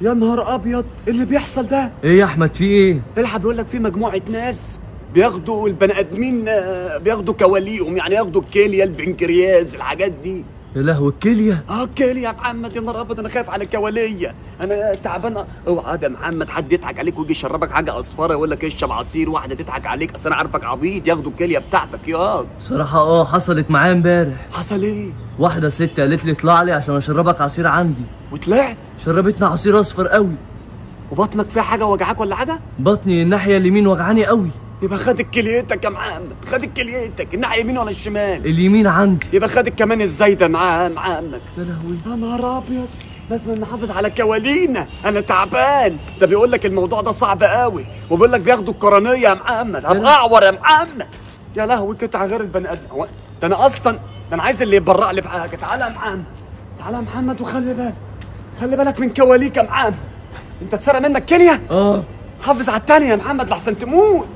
يا نهار ابيض، إيه اللي بيحصل ده؟ ايه يا احمد في ايه؟ الحق بيقول لك في مجموعه ناس بياخدوا البني ادمين، بياخدوا كواليهم، يعني ياخدوا الكليه، البنكرياس، الحاجات دي. يا لهوي الكليه. الكليه يا محمد، يا نهار ابيض، انا خايف على الكواليه، انا تعبان. اوعى يا محمد حد يضحك عليك ويجي يشربك حاجه اصفره يقول لك اشرب عصير، واحده تضحك عليك اصل انا عارفك عبيط ياخدوا الكليه بتاعتك. ياض صراحه حصلت معايا امبارح. حصل ايه؟ واحده ست قالت لي اطلع لي عشان اشربك عصير عندي. وطلعت شربتنا عصير اصفر قوي. وبطنك فيها حاجه وجعاك ولا حاجه؟ بطني الناحيه اليمين وجعاني قوي. يبقى خدت كليتك يا محمد، خدت كليتك الناحيه اليمين ولا الشمال؟ اليمين عندي. يبقى خدت كمان الزايده معاها يا محمد. يا لهوي يا نهار ابيض، لازم نحافظ على كوالينا، انا تعبان. ده بيقول لك الموضوع ده صعب قوي، وبيقول لك بياخدوا القرنيه يا محمد، هبقى اعور يا محمد. يا لهوي قطع غير البني ادم. ده انا اصلا، ده انا عايز اللي يتبرع لي بحاجه. تعالى يا محمد، تعالى يا محمد، وخلي بالك، خلي بالك من كواليك يا محمد. انت اتسرق منك كليه؟ اه. حافظ على التانية يا محمد لحسن تموت.